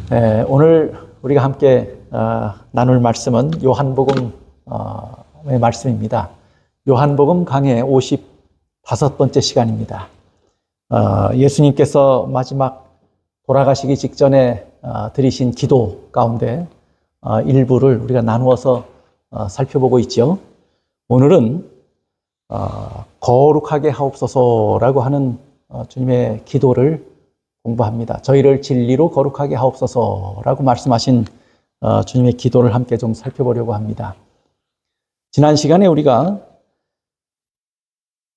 오늘 우리가 함께 나눌 말씀은 요한복음의 말씀입니다. 요한복음 강해 55번째 시간입니다. 예수님께서 마지막 돌아가시기 직전에 드리신 기도 가운데 일부를 우리가 나누어서 살펴보고 있죠. 오늘은 거룩하게 하옵소서라고 하는 주님의 기도를 공부합니다. 저희를 진리로 거룩하게 하옵소서라고 말씀하신 주님의 기도를 함께 좀 살펴보려고 합니다. 지난 시간에 우리가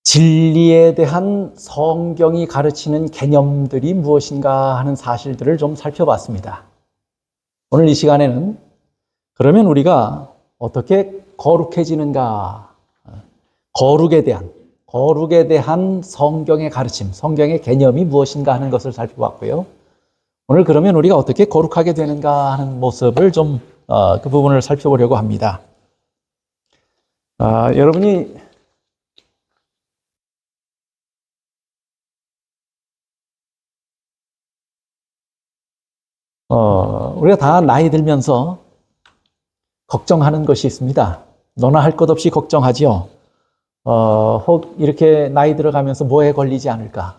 진리에 대한 성경이 가르치는 개념들이 무엇인가 하는 사실들을 좀 살펴봤습니다. 오늘 이 시간에는 그러면 우리가 어떻게 거룩해지는가, 거룩에 대한 성경의 가르침, 성경의 개념이 무엇인가 하는 것을 살펴봤고요. 오늘 그러면 우리가 어떻게 거룩하게 되는가 하는 모습을 좀 그 부분을 살펴보려고 합니다. 여러분이 우리가 다 나이 들면서 걱정하는 것이 있습니다. 너나 할 것 없이 걱정하지요. 혹 이렇게 나이 들어가면서 뭐에 걸리지 않을까?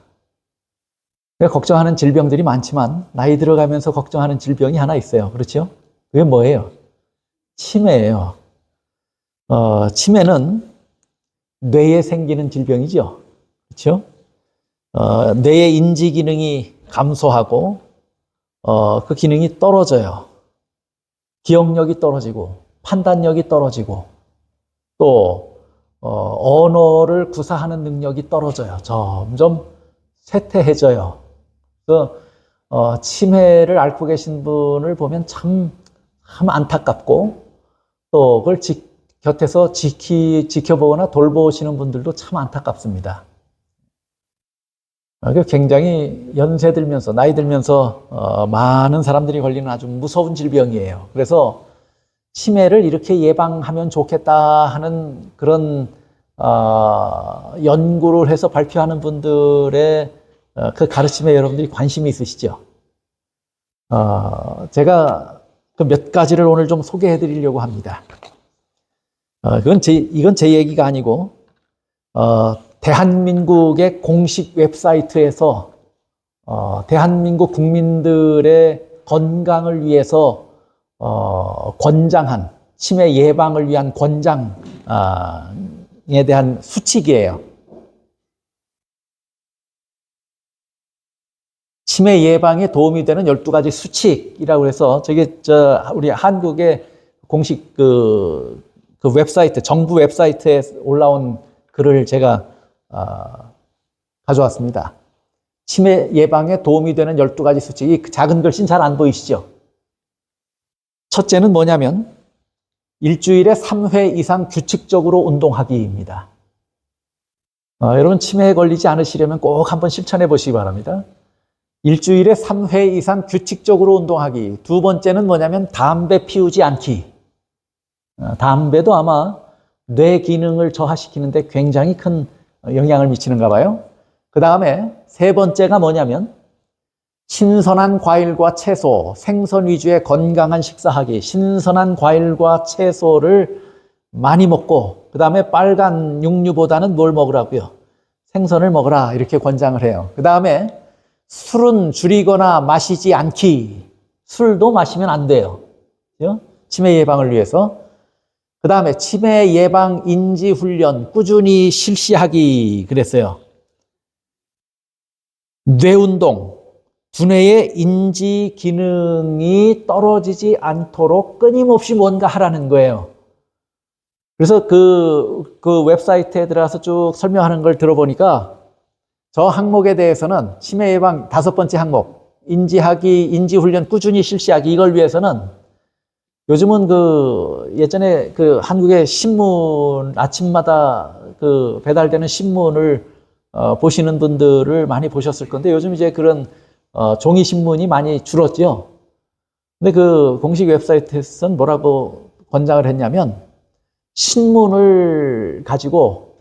걱정하는 질병들이 많지만 나이 들어가면서 걱정하는 질병이 하나 있어요. 그렇죠? 그게 뭐예요? 치매예요. 치매는 뇌에 생기는 질병이죠. 그렇죠? 뇌의 인지 기능이 감소하고 그 기능이 떨어져요. 기억력이 떨어지고 판단력이 떨어지고 또 언어를 구사하는 능력이 떨어져요. 점점 쇠퇴해져요. 그래서 치매를 앓고 계신 분을 보면 참 안타깝고 또 그걸 곁에서 지켜보거나 돌보시는 분들도 참 안타깝습니다. 굉장히 연세 들면서 나이 들면서 많은 사람들이 걸리는 아주 무서운 질병이에요. 그래서 치매를 이렇게 예방하면 좋겠다 하는 그런 연구를 해서 발표하는 분들의 그 가르침에 여러분들이 관심이 있으시죠? 제가 그 몇 가지를 오늘 좀 소개해 드리려고 합니다. 이건 제 얘기가 아니고 대한민국의 공식 웹사이트에서 대한민국 국민들의 건강을 위해서 권장한 치매 예방을 위한 권장에 대한 수칙이에요. 치매 예방에 도움이 되는 12가지 수칙이라고 해서 우리 한국의 공식 그 웹사이트, 정부 웹사이트에 올라온 글을 제가 가져왔습니다. 치매 예방에 도움이 되는 12가지 수칙. 이 작은 글씨는 잘 안 보이시죠? 첫째는 뭐냐면 일주일에 3회 이상 규칙적으로 운동하기입니다. 여러분 치매에 걸리지 않으시려면 꼭 한번 실천해 보시기 바랍니다. 일주일에 3회 이상 규칙적으로 운동하기. 두 번째는 뭐냐면 담배 피우지 않기. 담배도 아마 뇌 기능을 저하시키는데 굉장히 큰 영향을 미치는가 봐요. 그 다음에 세 번째가 뭐냐면 신선한 과일과 채소, 생선 위주의 건강한 식사하기. 신선한 과일과 채소를 많이 먹고 그 다음에 빨간 육류보다는 뭘 먹으라고요? 생선을 먹으라 이렇게 권장을 해요. 그 다음에 술은 줄이거나 마시지 않기. 술도 마시면 안 돼요. 치매 예방을 위해서. 그 다음에 치매 예방 인지 훈련 꾸준히 실시하기 그랬어요. 뇌운동, 두뇌의 인지 기능이 떨어지지 않도록 끊임없이 뭔가 하라는 거예요. 그래서 그 웹사이트에 들어가서 쭉 설명하는 걸 들어보니까 저 항목에 대해서는 치매 예방 5번째 항목, 인지하기, 인지훈련 꾸준히 실시하기 이걸 위해서는 요즘은 예전에 한국의 신문 아침마다 배달되는 신문을 보시는 분들을 많이 보셨을 건데 요즘 이제 그런 종이 신문이 많이 줄었죠. 근데 그 공식 웹사이트에서는 뭐라고 권장을 했냐면 신문을 가지고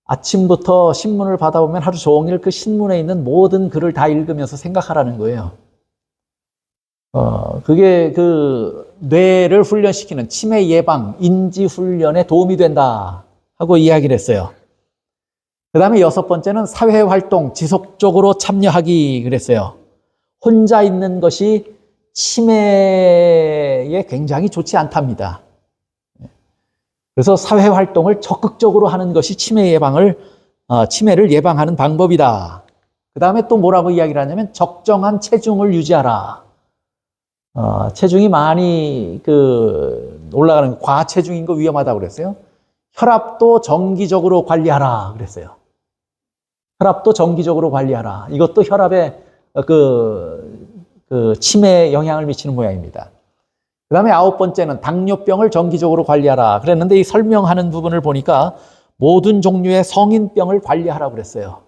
아침부터 신문을 받아보면 하루 종일 그 신문에 있는 모든 글을 다 읽으면서 생각하라는 거예요. 그게 그 뇌를 훈련시키는 치매 예방, 인지 훈련에 도움이 된다 하고 이야기를 했어요. 그 다음에 6번째는 사회활동 지속적으로 참여하기 그랬어요. 혼자 있는 것이 치매에 굉장히 좋지 않답니다. 그래서 사회활동을 적극적으로 하는 것이 치매를 예방하는 방법이다. 그 다음에 또 뭐라고 이야기를 하냐면 적정한 체중을 유지하라. 체중이 많이 올라가는 과체중인 거 위험하다고 그랬어요. 혈압도 정기적으로 관리하라 그랬어요. 혈압도 정기적으로 관리하라. 이것도 혈압에 치매에 영향을 미치는 모양입니다. 그 다음에 9번째는 당뇨병을 정기적으로 관리하라 그랬는데 이 설명하는 부분을 보니까 모든 종류의 성인병을 관리하라고 그랬어요.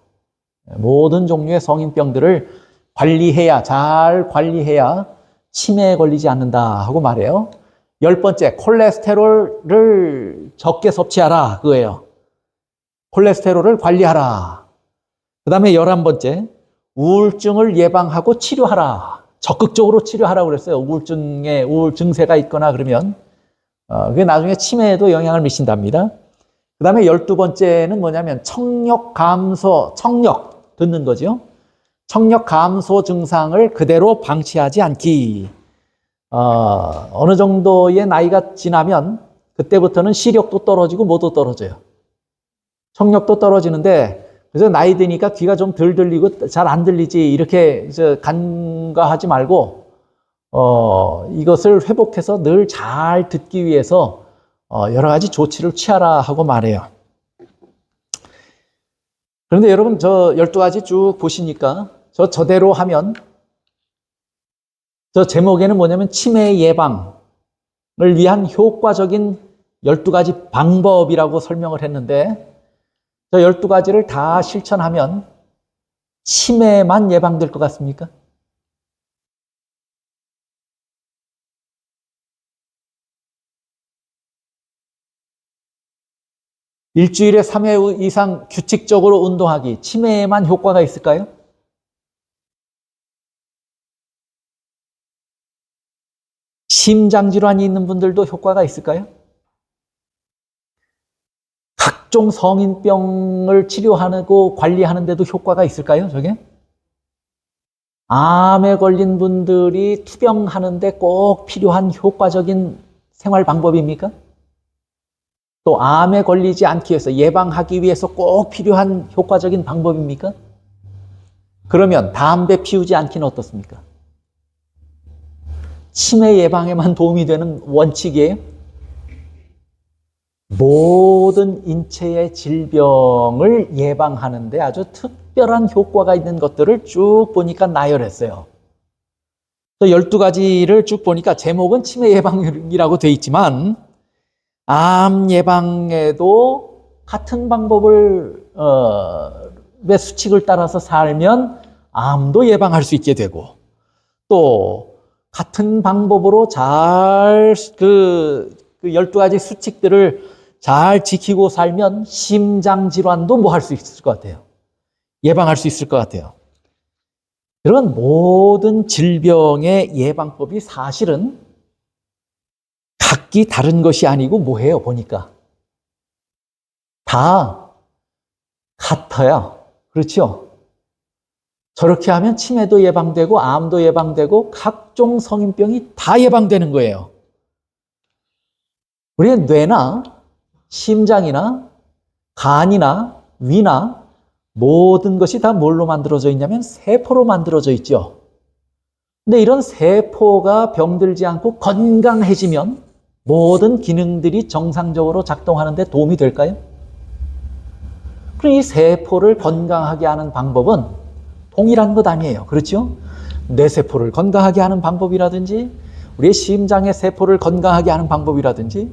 모든 종류의 성인병들을 잘 관리해야 치매에 걸리지 않는다 하고 말해요. 10번째, 콜레스테롤을 적게 섭취하라 그거예요. 콜레스테롤을 관리하라. 그 다음에 11번째, 우울증을 예방하고 치료하라. 적극적으로 치료하라고 그랬어요. 우울 증세가 있거나 그러면 그게 나중에 치매에도 영향을 미친답니다. 그 다음에 12번째는 뭐냐면 청력 듣는 거죠. 청력 감소 증상을 그대로 방치하지 않기. 어느 정도의 나이가 지나면 그때부터는 시력도 떨어지고 뭐도 떨어져요. 청력도 떨어지는데 그래서 나이 드니까 귀가 좀 덜 들리고 잘 안 들리지 이렇게 간과하지 말고 이것을 회복해서 늘 잘 듣기 위해서 여러 가지 조치를 취하라 하고 말해요. 그런데 여러분 저 12가지 쭉 보시니까 저대로 하면 저 제목에는 뭐냐면 치매 예방을 위한 효과적인 12가지 방법이라고 설명을 했는데 저 12가지를 다 실천하면 치매만 예방될 것 같습니까? 일주일에 3회 이상 규칙적으로 운동하기, 치매에만 효과가 있을까요? 심장질환이 있는 분들도 효과가 있을까요? 각종 성인병을 치료하고 관리하는 데도 효과가 있을까요? 저게? 암에 걸린 분들이 투병하는데 꼭 필요한 효과적인 생활 방법입니까? 또 암에 걸리지 않기 위해서 예방하기 위해서 꼭 필요한 효과적인 방법입니까? 그러면 담배 피우지 않기는 어떻습니까? 치매 예방에만 도움이 되는 원칙이에요. 모든 인체의 질병을 예방하는데 아주 특별한 효과가 있는 것들을 쭉 보니까 나열했어요. 12가지를 쭉 보니까 제목은 치매 예방이라고 돼 있지만 암 예방에도 같은 방법을 의 수칙을 따라서 살면 암도 예방할 수 있게 되고 또 같은 방법으로 잘 12가지 수칙들을 잘 지키고 살면 심장질환도 뭐 할 수 있을 것 같아요. 예방할 수 있을 것 같아요. 이런 모든 질병의 예방법이 사실은 각기 다른 것이 아니고 뭐예요? 보니까 다 같아요. 그렇죠? 저렇게 하면 치매도 예방되고 암도 예방되고 각종 성인병이 다 예방되는 거예요. 우리의 뇌나 심장이나 간이나 위나 모든 것이 다 뭘로 만들어져 있냐면 세포로 만들어져 있죠. 근데 이런 세포가 병들지 않고 건강해지면 모든 기능들이 정상적으로 작동하는 데 도움이 될까요? 그럼 이 세포를 건강하게 하는 방법은 동일한 것 아니에요. 그렇죠? 뇌세포를 건강하게 하는 방법이라든지 우리의 심장의 세포를 건강하게 하는 방법이라든지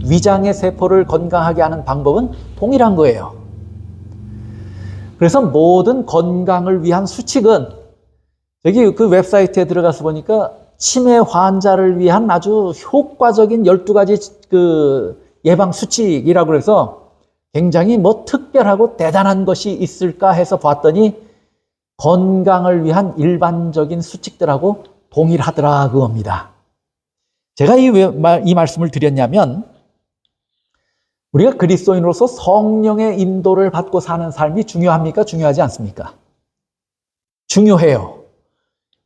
위장의 세포를 건강하게 하는 방법은 동일한 거예요. 그래서 모든 건강을 위한 수칙은 여기 그 웹사이트에 들어가서 보니까 치매 환자를 위한 아주 효과적인 12가지 예방 수칙이라고 해서 굉장히 특별하고 대단한 것이 있을까 해서 봤더니 건강을 위한 일반적인 수칙들하고 동일하더라 그겁니다. 제가 이 말씀을 드렸냐면 우리가 그리스도인으로서 성령의 인도를 받고 사는 삶이 중요합니까? 중요하지 않습니까? 중요해요.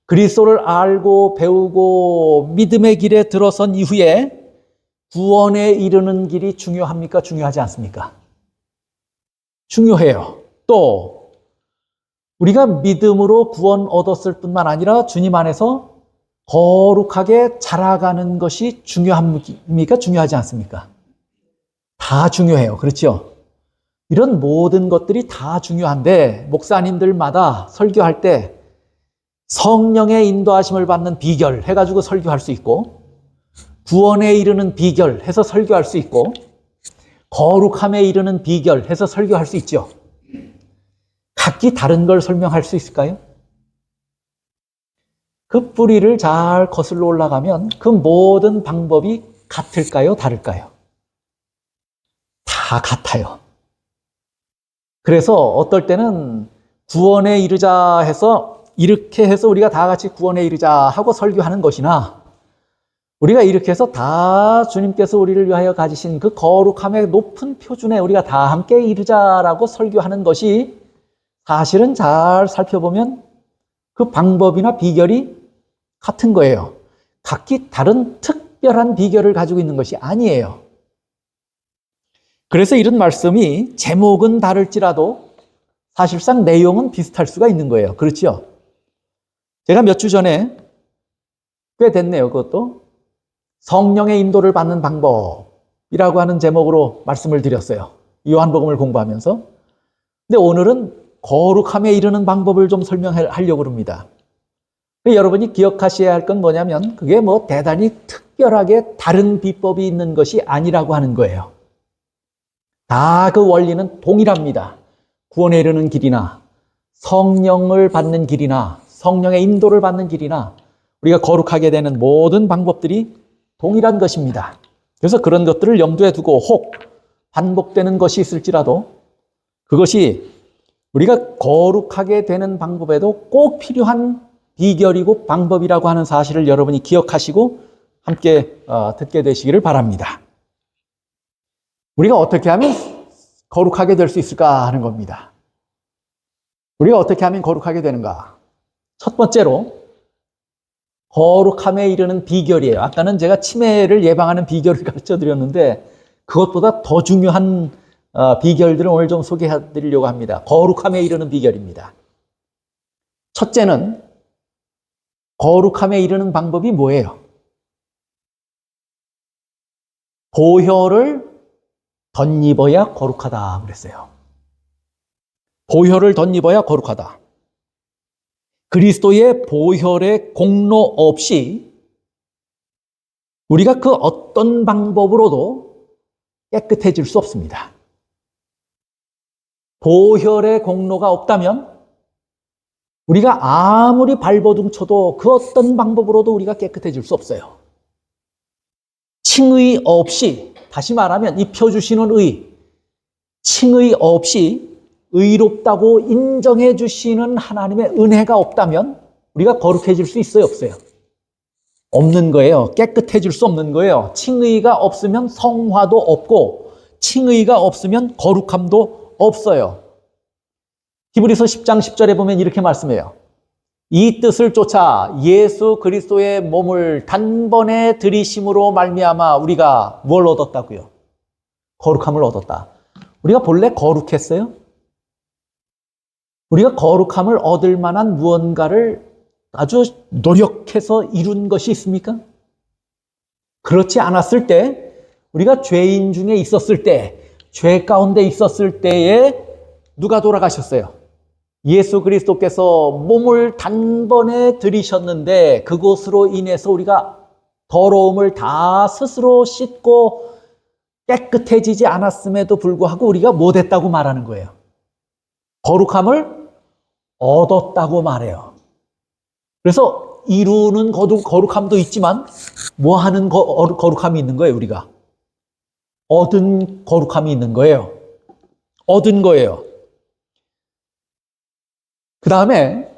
그리스도를 알고 배우고 믿음의 길에 들어선 이후에 구원에 이르는 길이 중요합니까? 중요하지 않습니까? 중요해요. 또 우리가 믿음으로 구원 얻었을 뿐만 아니라 주님 안에서 거룩하게 자라가는 것이 중요합니까? 중요하지 않습니까? 다 중요해요. 그렇죠? 이런 모든 것들이 다 중요한데 목사님들마다 설교할 때 성령의 인도하심을 받는 비결 해가지고 설교할 수 있고 구원에 이르는 비결 해서 설교할 수 있고 거룩함에 이르는 비결 해서 설교할 수 있죠. 각기 다른 걸 설명할 수 있을까요? 그 뿌리를 잘 거슬러 올라가면 그 모든 방법이 같을까요? 다를까요? 다 같아요. 그래서 어떨 때는 구원에 이르자 해서 이렇게 해서 우리가 다 같이 구원에 이르자 하고 설교하는 것이나 우리가 이렇게 해서 다 주님께서 우리를 위하여 가지신 그 거룩함의 높은 표준에 우리가 다 함께 이르자라고 설교하는 것이 사실은 잘 살펴보면 그 방법이나 비결이 같은 거예요. 각기 다른 특별한 비결을 가지고 있는 것이 아니에요. 그래서 이런 말씀이 제목은 다를지라도 사실상 내용은 비슷할 수가 있는 거예요. 그렇죠? 제가 몇 주 전에 꽤 됐네요. 그것도 성령의 인도를 받는 방법이라고 하는 제목으로 말씀을 드렸어요. 요한복음을 공부하면서. 근데 오늘은 거룩함에 이르는 방법을 좀 설명하려고 합니다. 여러분이 기억하셔야 할 건 뭐냐면 그게 뭐 대단히 특별하게 다른 비법이 있는 것이 아니라고 하는 거예요. 다 그 원리는 동일합니다. 구원에 이르는 길이나 성령을 받는 길이나 성령의 인도를 받는 길이나 우리가 거룩하게 되는 모든 방법들이 동일한 것입니다. 그래서 그런 것들을 염두에 두고 혹 반복되는 것이 있을지라도 그것이 우리가 거룩하게 되는 방법에도 꼭 필요한 비결이고 방법이라고 하는 사실을 여러분이 기억하시고 함께 듣게 되시기를 바랍니다. 우리가 어떻게 하면 거룩하게 될 수 있을까 하는 겁니다. 우리가 어떻게 하면 거룩하게 되는가? 첫 번째로 거룩함에 이르는 비결이에요. 아까는 제가 치매를 예방하는 비결을 가르쳐 드렸는데 그것보다 더 중요한 비결들을 오늘 좀 소개해 드리려고 합니다. 거룩함에 이르는 비결입니다. 첫째는 거룩함에 이르는 방법이 뭐예요? 보혈을 덧입어야 거룩하다 그랬어요. 보혈을 덧입어야 거룩하다. 그리스도의 보혈의 공로 없이 우리가 그 어떤 방법으로도 깨끗해질 수 없습니다. 보혈의 공로가 없다면 우리가 아무리 발버둥 쳐도 그 어떤 방법으로도 우리가 깨끗해질 수 없어요. 칭의 없이, 다시 말하면 이 펴주시는 의, 칭의 없이 의롭다고 인정해 주시는 하나님의 은혜가 없다면 우리가 거룩해질 수 있어요, 없어요? 없는 거예요. 깨끗해질 수 없는 거예요. 칭의가 없으면 성화도 없고 칭의가 없으면 거룩함도 없어요. 히브리서 10장 10절에 보면 이렇게 말씀해요. 이 뜻을 쫓아 예수 그리스도의 몸을 단번에 들이심으로 말미암아 우리가 뭘 얻었다고요? 거룩함을 얻었다. 우리가 본래 거룩했어요? 우리가 거룩함을 얻을 만한 무언가를 아주 노력해서 이룬 것이 있습니까? 그렇지 않았을 때, 우리가 죄인 중에 있었을 때, 죄 가운데 있었을 때에 누가 돌아가셨어요? 예수 그리스도께서 몸을 단번에 들이셨는데 그것으로 인해서 우리가 더러움을 다 스스로 씻고 깨끗해지지 않았음에도 불구하고 우리가 못했다고 말하는 거예요. 거룩함을 얻었다고 말해요. 그래서 이루는 거룩함도 있지만 뭐 하는 거룩함이 있는 거예요, 우리가? 얻은 거룩함이 있는 거예요. 얻은 거예요. 그 다음에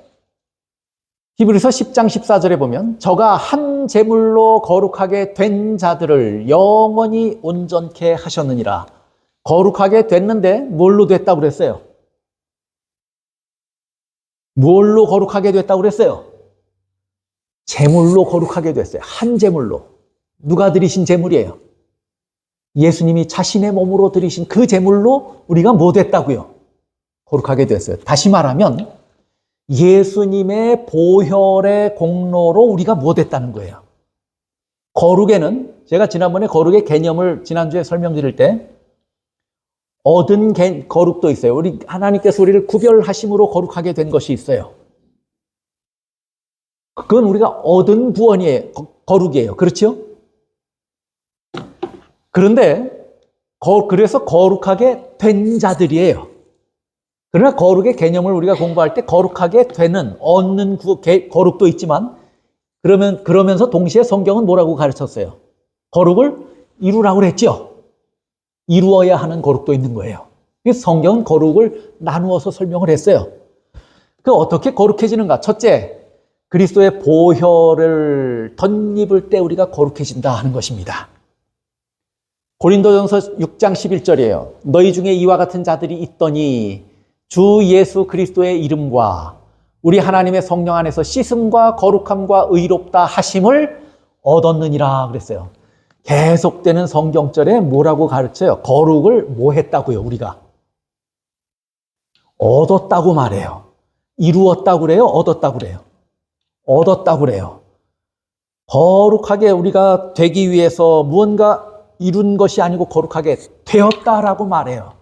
히브리서 10장 14절에 보면 저가 한 제물로 거룩하게 된 자들을 영원히 온전케 하셨느니라. 거룩하게 됐는데 뭘로 됐다고 그랬어요? 뭘로 거룩하게 됐다고 그랬어요? 제물로 거룩하게 됐어요. 한 제물로. 누가 드리신 제물이에요? 예수님이 자신의 몸으로 드리신 그 제물로 우리가 뭐 됐다고요? 거룩하게 됐어요. 다시 말하면 예수님의 보혈의 공로로 우리가 뭐 됐다는 거예요. 거룩에는 제가 지난번에 거룩의 개념을 지난주에 설명드릴 때 얻은 거룩도 있어요. 우리 하나님께서 우리를 구별하심으로 거룩하게 된 것이 있어요. 그건 우리가 얻은 구원이에요. 거룩이에요. 그렇죠? 그런데 그래서 거룩하게 된 자들이에요. 그러나 거룩의 개념을 우리가 공부할 때 거룩하게 되는, 얻는 거룩도 있지만 그러면서 동시에 성경은 뭐라고 가르쳤어요? 거룩을 이루라고 그랬죠. 이루어야 하는 거룩도 있는 거예요. 그래서 성경은 거룩을 나누어서 설명을 했어요. 그 어떻게 거룩해지는가? 첫째, 그리스도의 보혈을 덧입을 때 우리가 거룩해진다 하는 것입니다. 고린도전서 6장 11절이에요. 너희 중에 이와 같은 자들이 있더니 주 예수 그리스도의 이름과 우리 하나님의 성령 안에서 씻음과 거룩함과 의롭다 하심을 얻었느니라 그랬어요. 계속되는 성경절에 뭐라고 가르쳐요? 거룩을 뭐 했다고요, 우리가? 얻었다고 말해요. 이루었다고 그래요? 얻었다고 그래요? 얻었다고 그래요. 거룩하게 우리가 되기 위해서 무언가 이룬 것이 아니고 거룩하게 되었다라고 말해요.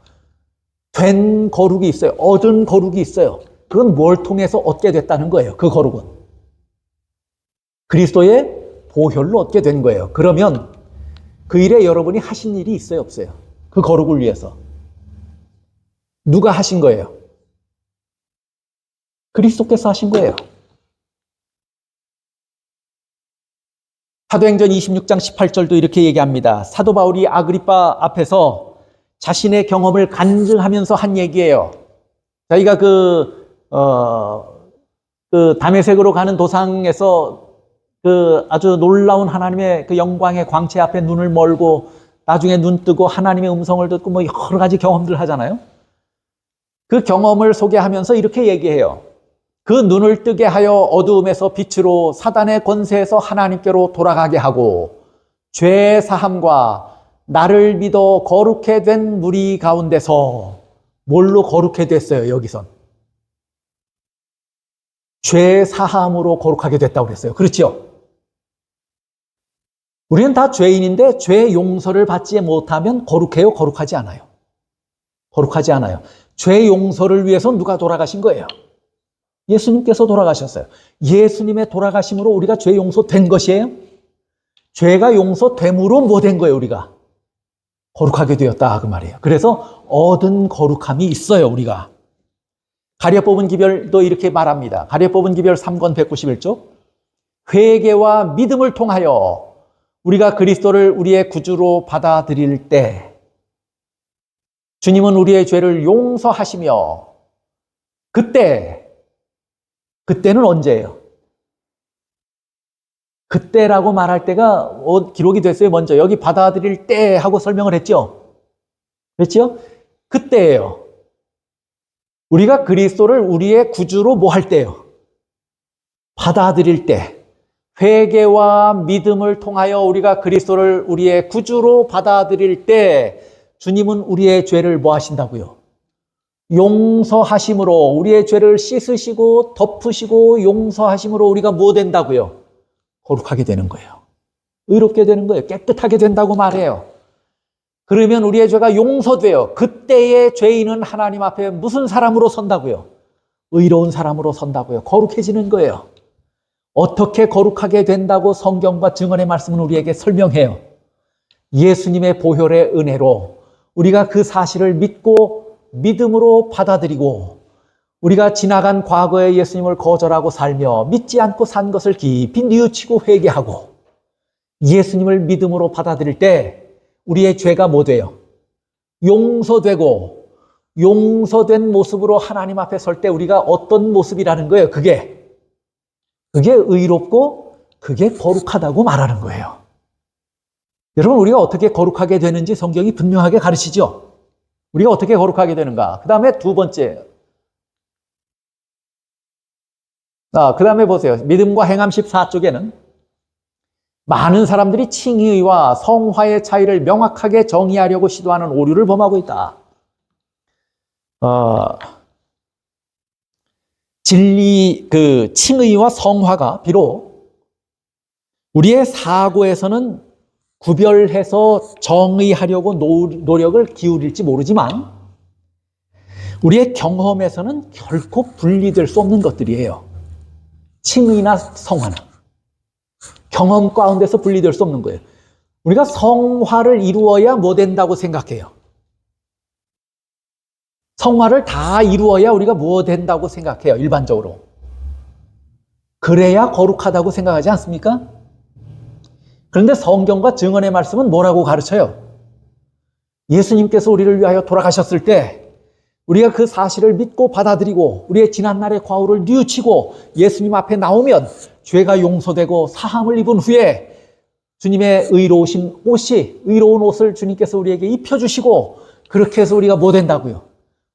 된 거룩이 있어요. 얻은 거룩이 있어요. 그건 뭘 통해서 얻게 됐다는 거예요. 그 거룩은. 그리스도의 보혈로 얻게 된 거예요. 그러면 그 일에 여러분이 하신 일이 있어요, 없어요? 그 거룩을 위해서. 누가 하신 거예요? 그리스도께서 하신 거예요. 사도행전 26장 18절도 이렇게 얘기합니다. 사도 바울이 아그리빠 앞에서 자신의 경험을 간증하면서 한 얘기예요. 저희가 그 다메섹으로 가는 도상에서 그 아주 놀라운 하나님의 그 영광의 광채 앞에 눈을 멀고 나중에 눈 뜨고 하나님의 음성을 듣고 뭐 여러 가지 경험들 하잖아요. 그 경험을 소개하면서 이렇게 얘기해요. 그 눈을 뜨게 하여 어두움에서 빛으로 사단의 권세에서 하나님께로 돌아가게 하고 죄 사함과 나를 믿어 거룩해 된 무리 가운데서 뭘로 거룩해 됐어요, 여기선? 죄 사함으로 거룩하게 됐다고 그랬어요. 그렇죠? 우리는 다 죄인인데 죄 용서를 받지 못하면 거룩해요? 거룩하지 않아요? 거룩하지 않아요. 죄 용서를 위해서 누가 돌아가신 거예요? 예수님께서 돌아가셨어요. 예수님의 돌아가심으로 우리가 죄 용서된 것이에요? 죄가 용서됨으로 뭐 된 거예요, 우리가? 거룩하게 되었다, 그 말이에요. 그래서 얻은 거룩함이 있어요, 우리가. 가려 뽑은 기별도 이렇게 말합니다. 가려 뽑은 기별 3권 191쪽. 회개와 믿음을 통하여 우리가 그리스도를 우리의 구주로 받아들일 때 주님은 우리의 죄를 용서하시며 그때는 언제예요? 그때라고 말할 때가 기록이 됐어요. 먼저 여기 받아들일 때 하고 설명을 했죠. 그렇죠? 그때예요. 우리가 그리스도를 우리의 구주로 뭐 할 때요? 받아들일 때. 회개와 믿음을 통하여 우리가 그리스도를 우리의 구주로 받아들일 때 주님은 우리의 죄를 뭐 하신다고요? 용서하심으로 우리의 죄를 씻으시고 덮으시고 용서하심으로 우리가 뭐 된다고요? 거룩하게 되는 거예요. 의롭게 되는 거예요. 깨끗하게 된다고 말해요. 그러면 우리의 죄가 용서돼요. 그때의 죄인은 하나님 앞에 무슨 사람으로 선다고요? 의로운 사람으로 선다고요. 거룩해지는 거예요. 어떻게 거룩하게 된다고 성경과 증언의 말씀은 우리에게 설명해요. 예수님의 보혈의 은혜로 우리가 그 사실을 믿고 믿음으로 받아들이고 우리가 지나간 과거의 예수님을 거절하고 살며 믿지 않고 산 것을 깊이 뉘우치고 회개하고 예수님을 믿음으로 받아들일 때 우리의 죄가 뭐 돼요? 용서되고 용서된 모습으로 하나님 앞에 설 때 우리가 어떤 모습이라는 거예요? 그게 그게 의롭고 그게 거룩하다고 말하는 거예요. 여러분, 우리가 어떻게 거룩하게 되는지 성경이 분명하게 가르치죠. 우리가 어떻게 거룩하게 되는가. 그 다음에 두 번째. 그 다음에 보세요. 믿음과 행함 14쪽에는 많은 사람들이 칭의와 성화의 차이를 명확하게 정의하려고 시도하는 오류를 범하고 있다. 진리, 칭의와 성화가 비록 우리의 사고에서는 구별해서 정의하려고 노력을 기울일지 모르지만 우리의 경험에서는 결코 분리될 수 없는 것들이에요. 칭의나 성화는 경험 가운데서 분리될 수 없는 거예요. 우리가 성화를 이루어야 뭐 된다고 생각해요? 성화를 다 이루어야 우리가 뭐 된다고 생각해요, 일반적으로. 그래야 거룩하다고 생각하지 않습니까? 그런데 성경과 증언의 말씀은 뭐라고 가르쳐요? 예수님께서 우리를 위하여 돌아가셨을 때 우리가 그 사실을 믿고 받아들이고 우리의 지난날의 과오를 뉘우치고 예수님 앞에 나오면 죄가 용서되고 사함을 입은 후에 주님의 의로우신 옷이, 의로운 옷을 주님께서 우리에게 입혀주시고 그렇게 해서 우리가 뭐 된다고요?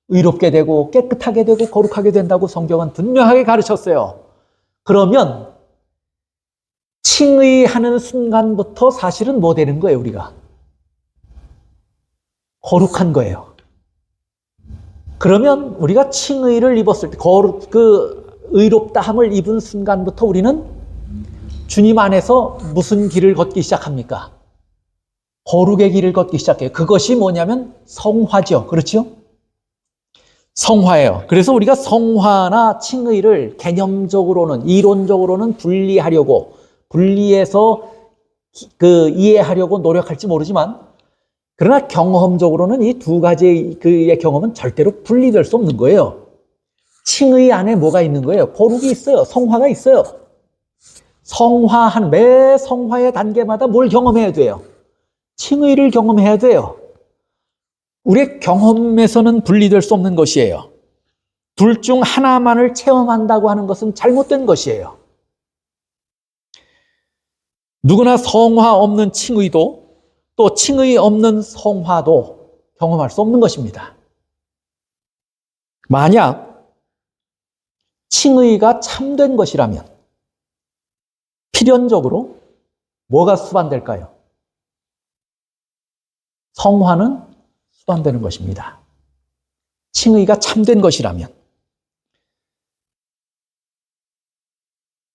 의롭게 되고 깨끗하게 되고 거룩하게 된다고 성경은 분명하게 가르쳤어요. 그러면 칭의하는 순간부터 사실은 뭐 되는 거예요, 우리가? 거룩한 거예요. 그러면 우리가 칭의를 입었을 때, 의롭다함을 입은 순간부터 우리는 주님 안에서 무슨 길을 걷기 시작합니까? 거룩의 길을 걷기 시작해요. 그것이 뭐냐면 성화죠. 그렇죠? 성화예요. 그래서 우리가 성화나 칭의를 개념적으로는, 이론적으로는 분리해서 이해하려고 노력할지 모르지만, 그러나 경험적으로는 이 두 가지의 경험은 절대로 분리될 수 없는 거예요. 칭의 안에 뭐가 있는 거예요? 거룩이 있어요. 성화가 있어요. 매 성화의 단계마다 뭘 경험해야 돼요? 칭의를 경험해야 돼요. 우리의 경험에서는 분리될 수 없는 것이에요. 둘 중 하나만을 체험한다고 하는 것은 잘못된 것이에요. 누구나 성화 없는 칭의도 또 칭의 없는 성화도 경험할 수 없는 것입니다. 만약 칭의가 참된 것이라면 필연적으로 뭐가 수반될까요? 성화는 수반되는 것입니다. 칭의가 참된 것이라면.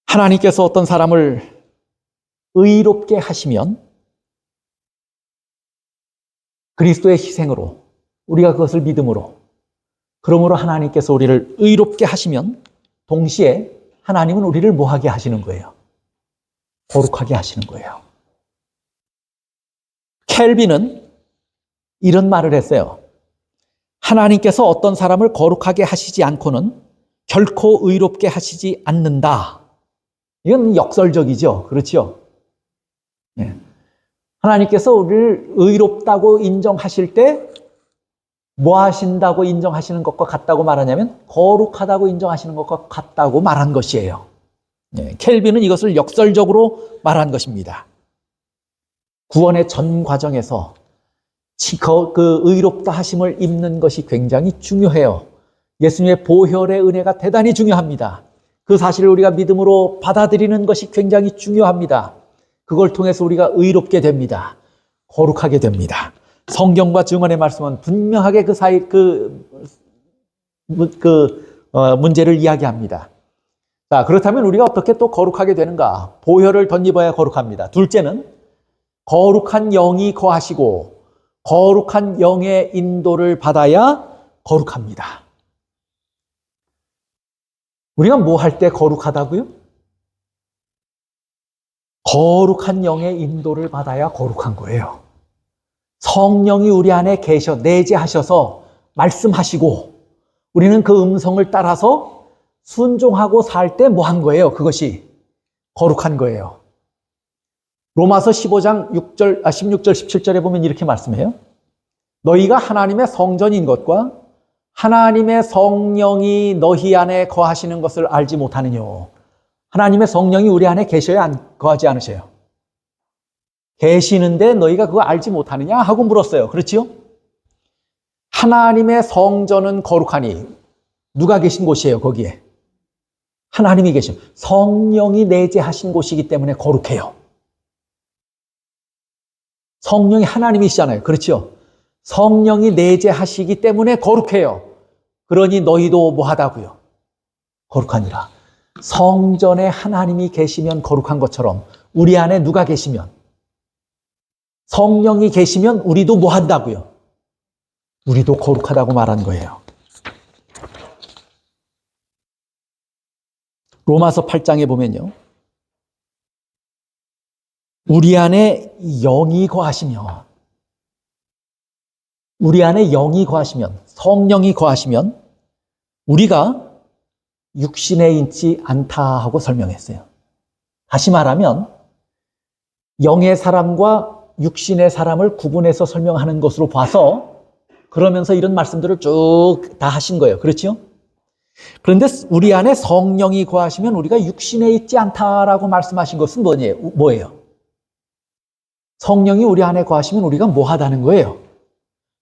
하나님께서 어떤 사람을 의롭게 하시면 그리스도의 희생으로 우리가 그것을 믿음으로, 그러므로 하나님께서 우리를 의롭게 하시면 동시에 하나님은 우리를 뭐하게 하시는 거예요? 거룩하게 하시는 거예요. 켈빈은 이런 말을 했어요. 하나님께서 어떤 사람을 거룩하게 하시지 않고는 결코 의롭게 하시지 않는다. 이건 역설적이죠. 그렇죠? 네. 하나님께서 우리를 의롭다고 인정하실 때 뭐 하신다고 인정하시는 것과 같다고 말하냐면 거룩하다고 인정하시는 것과 같다고 말한 것이에요. 네. 켈빈은 이것을 역설적으로 말한 것입니다. 구원의 전 과정에서 그 의롭다 하심을 입는 것이 굉장히 중요해요. 예수님의 보혈의 은혜가 대단히 중요합니다. 그 사실을 우리가 믿음으로 받아들이는 것이 굉장히 중요합니다. 그걸 통해서 우리가 의롭게 됩니다. 거룩하게 됩니다. 성경과 증언의 말씀은 분명하게 문제를 이야기합니다. 자, 그렇다면 우리가 어떻게 또 거룩하게 되는가? 보혈을 덧입어야 거룩합니다. 둘째는 거룩한 영이 거하시고 거룩한 영의 인도를 받아야 거룩합니다. 우리가 뭐 할 때 거룩하다고요? 거룩한 영의 인도를 받아야 거룩한 거예요. 성령이 우리 안에 내재하셔서 말씀하시고 우리는 그 음성을 따라서 순종하고 살 때 뭐 한 거예요? 그것이 거룩한 거예요. 로마서 15장 16절, 17절에 보면 이렇게 말씀해요. 너희가 하나님의 성전인 것과 하나님의 성령이 너희 안에 거하시는 것을 알지 못하느뇨. 하나님의 성령이 우리 안에 계셔야 거하지 않으셔요? 계시는데 너희가 그거 알지 못하느냐? 하고 물었어요. 그렇지요? 하나님의 성전은 거룩하니 누가 계신 곳이에요, 거기에? 하나님이 계신, 성령이 내재하신 곳이기 때문에 거룩해요. 성령이 하나님이시잖아요. 그렇죠? 성령이 내재하시기 때문에 거룩해요. 그러니 너희도 뭐하다고요? 거룩하니라. 성전에 하나님이 계시면 거룩한 것처럼 우리 안에 누가 계시면, 성령이 계시면 우리도 뭐한다고요? 우리도 거룩하다고 말한 거예요. 로마서 8장에 보면요, 우리 안에 영이 거하시면, 우리 안에 영이 거하시면, 성령이 거하시면 우리가 육신에 있지 않다 하고 설명했어요. 다시 말하면 영의 사람과 육신의 사람을 구분해서 설명하는 것으로 봐서 그러면서 이런 말씀들을 쭉 다 하신 거예요. 그렇죠? 그런데 우리 안에 성령이 거하시면 우리가 육신에 있지 않다라고 말씀하신 것은 뭐예요? 성령이 우리 안에 거하시면 우리가 뭐하다는 거예요?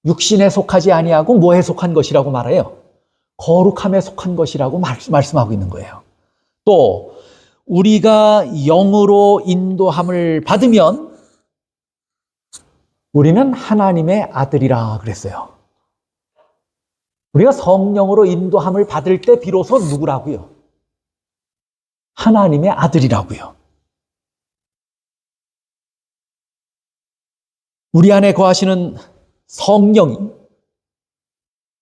육신에 속하지 아니하고 뭐에 속한 것이라고 말해요? 거룩함에 속한 것이라고 말씀하고 있는 거예요. 또 우리가 영으로 인도함을 받으면 우리는 하나님의 아들이라 그랬어요. 우리가 성령으로 인도함을 받을 때 비로소 누구라고요? 하나님의 아들이라고요. 우리 안에 거하시는 성령이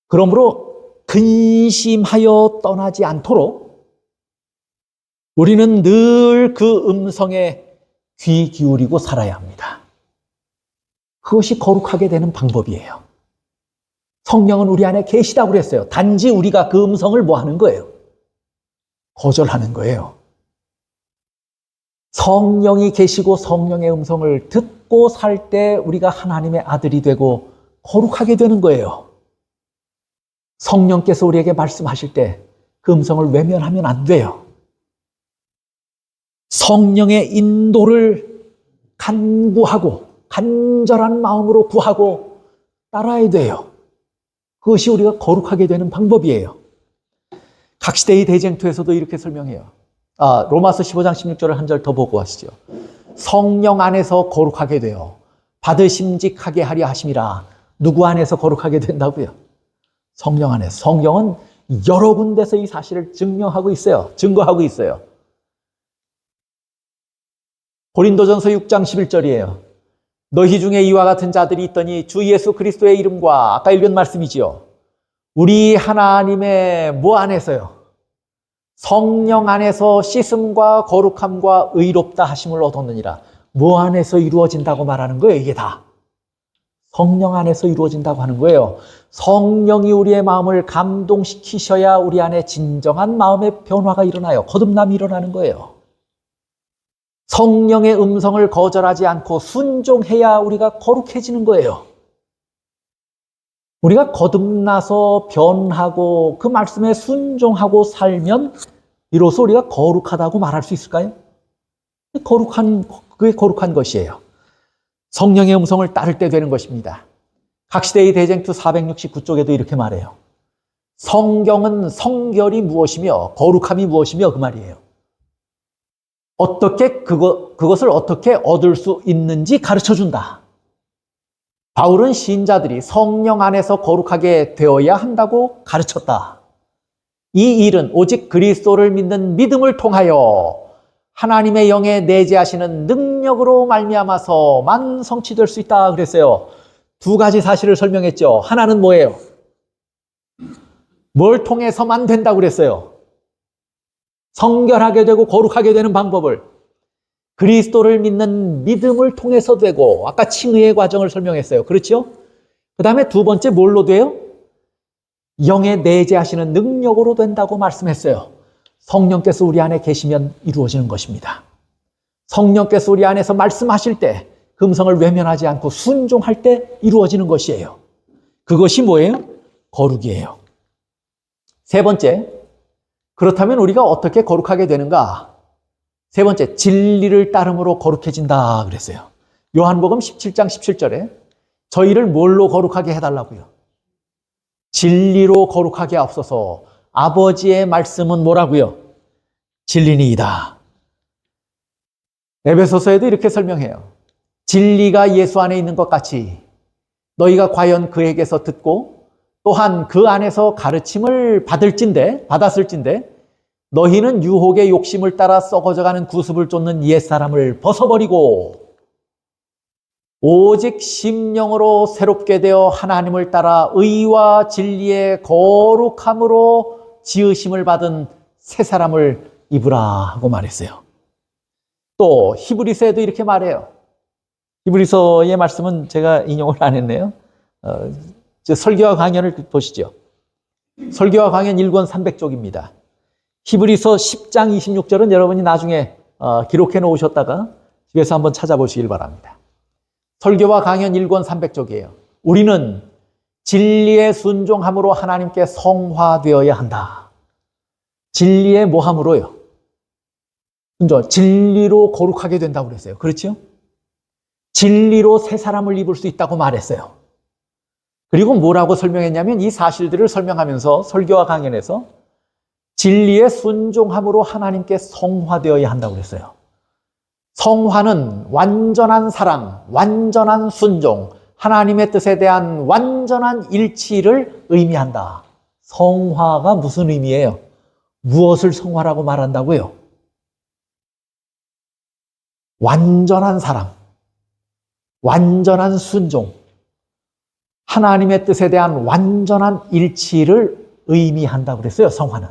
그러므로 근심하여 떠나지 않도록 우리는 늘 그 음성에 귀 기울이고 살아야 합니다. 그것이 거룩하게 되는 방법이에요. 성령은 우리 안에 계시다고 그랬어요. 단지 우리가 그 음성을 뭐 하는 거예요? 거절하는 거예요. 성령이 계시고 성령의 음성을 듣고 살 때 우리가 하나님의 아들이 되고 거룩하게 되는 거예요. 성령께서 우리에게 말씀하실 때 그 음성을 외면하면 안 돼요. 성령의 인도를 간구하고 간절한 마음으로 구하고 따라야 돼요. 그것이 우리가 거룩하게 되는 방법이에요. 각시대의 대쟁투에서도 이렇게 설명해요. 로마서 15장 16절을 한 절 더 보고 하시죠. 성령 안에서 거룩하게 되어 받으심직하게 하려 하심이라. 누구 안에서 거룩하게 된다고요? 성령 안에서. 성령은 여러 군데서 이 사실을 증명하고 있어요. 증거하고 있어요. 고린도전서 6장 11절이에요. 너희 중에 이와 같은 자들이 있더니 주 예수 그리스도의 이름과, 아까 읽은 말씀이지요, 우리 하나님의 뭐 안에서요? 성령 안에서 씻음과 거룩함과 의롭다 하심을 얻었느니라. 뭐 안에서 이루어진다고 말하는 거예요? 이게 다 성령 안에서 이루어진다고 하는 거예요. 성령이 우리의 마음을 감동시키셔야 우리 안에 진정한 마음의 변화가 일어나요. 거듭남이 일어나는 거예요. 성령의 음성을 거절하지 않고 순종해야 우리가 거룩해지는 거예요. 우리가 거듭나서 변하고 그 말씀에 순종하고 살면 비로소 우리가 거룩하다고 말할 수 있을까요? 그게 거룩한 것이에요. 성령의 음성을 따를 때 되는 것입니다. 각시대의 대쟁투 469쪽에도 이렇게 말해요. 성경은 성결이 무엇이며 거룩함이 무엇이며 그 말이에요. 어떻게 그것을 어떻게 얻을 수 있는지 가르쳐준다. 바울은 신자들이 성령 안에서 거룩하게 되어야 한다고 가르쳤다. 이 일은 오직 그리스도를 믿는 믿음을 통하여 하나님의 영에 내재하시는 능력으로 말미암아서만 성취될 수 있다 그랬어요. 두 가지 사실을 설명했죠. 하나는 뭐예요? 뭘 통해서만 된다고 그랬어요? 성결하게 되고 거룩하게 되는 방법을 그리스도를 믿는 믿음을 통해서 되고, 아까 칭의의 과정을 설명했어요. 그렇죠? 그 다음에 두 번째 뭘로 돼요? 영에 내재하시는 능력으로 된다고 말씀했어요. 성령께서 우리 안에 계시면 이루어지는 것입니다. 성령께서 우리 안에서 말씀하실 때 그 음성을 외면하지 않고 순종할 때 이루어지는 것이에요. 그것이 뭐예요? 거룩이에요. 세 번째, 그렇다면 우리가 어떻게 거룩하게 되는가? 세 번째, 진리를 따름으로 거룩해진다 그랬어요. 요한복음 17장 17절에 저희를 뭘로 거룩하게 해달라고요? 진리로 거룩하게 하옵소서. 아버지의 말씀은 뭐라고요? 진리니이다. 에베소서에도 이렇게 설명해요. 진리가 예수 안에 있는 것 같이 너희가 과연 그에게서 듣고 또한 그 안에서 가르침을 받았을진데 너희는 유혹의 욕심을 따라 썩어져가는 구습을 쫓는 옛사람을 벗어버리고 오직 심령으로 새롭게 되어 하나님을 따라 의와 진리의 거룩함으로 지으심을 받은 새 사람을 입으라 하고 말했어요. 또 히브리서에도 이렇게 말해요. 히브리서의 말씀은 제가 인용을 안 했네요. 설교와 강연을 보시죠. 설교와 강연 1권 300쪽입니다. 히브리서 10장 26절은 여러분이 나중에 기록해 놓으셨다가 집에서 한번 찾아보시길 바랍니다. 설교와 강연 1권 300쪽이에요. 우리는 진리의 순종함으로 하나님께 성화되어야 한다. 진리의 뭐함으로요? 진리로 거룩하게 된다고 그랬어요. 그렇죠? 진리로 새 사람을 입을 수 있다고 말했어요. 그리고 뭐라고 설명했냐면 이 사실들을 설명하면서 설교와 강연에서 진리의 순종함으로 하나님께 성화되어야 한다고 그랬어요. 성화는 완전한 사랑, 완전한 순종, 하나님의 뜻에 대한 완전한 일치를 의미한다. 성화가 무슨 의미예요? 무엇을 성화라고 말한다고요? 완전한 사랑, 완전한 순종, 하나님의 뜻에 대한 완전한 일치를 의미한다고 그랬어요, 성화는.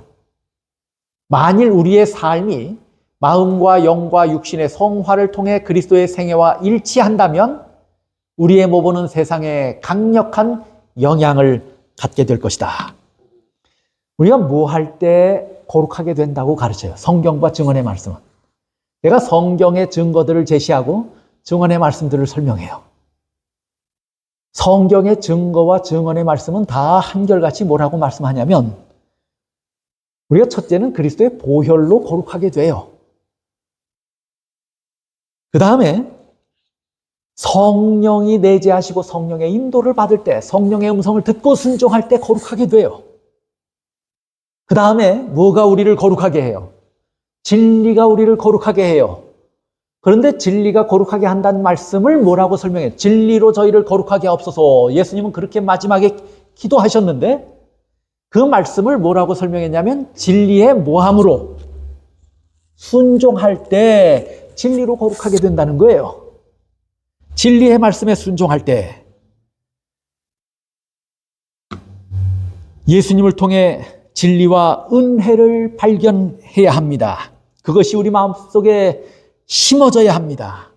만일 우리의 삶이 마음과 영과 육신의 성화를 통해 그리스도의 생애와 일치한다면 우리의 모보는 세상에 강력한 영향을 갖게 될 것이다. 우리가 뭐 할 때 거룩하게 된다고 가르쳐요? 성경과 증언의 말씀은. 제가 성경의 증거들을 제시하고 증언의 말씀들을 설명해요. 성경의 증거와 증언의 말씀은 다 한결같이 뭐라고 말씀하냐면 우리가 첫째는 그리스도의 보혈로 거룩하게 돼요. 그 다음에 성령이 내재하시고 성령의 인도를 받을 때, 성령의 음성을 듣고 순종할 때 거룩하게 돼요. 그 다음에 뭐가 우리를 거룩하게 해요? 진리가 우리를 거룩하게 해요. 그런데 진리가 거룩하게 한다는 말씀을 뭐라고 설명해요? 진리로 저희를 거룩하게 하옵소서. 예수님은 그렇게 마지막에 기도하셨는데 그 말씀을 뭐라고 설명했냐면 진리의 모함으로 순종할 때 진리로 거룩하게 된다는 거예요. 진리의 말씀에 순종할 때 예수님을 통해 진리와 은혜를 발견해야 합니다. 그것이 우리 마음속에 심어져야 합니다.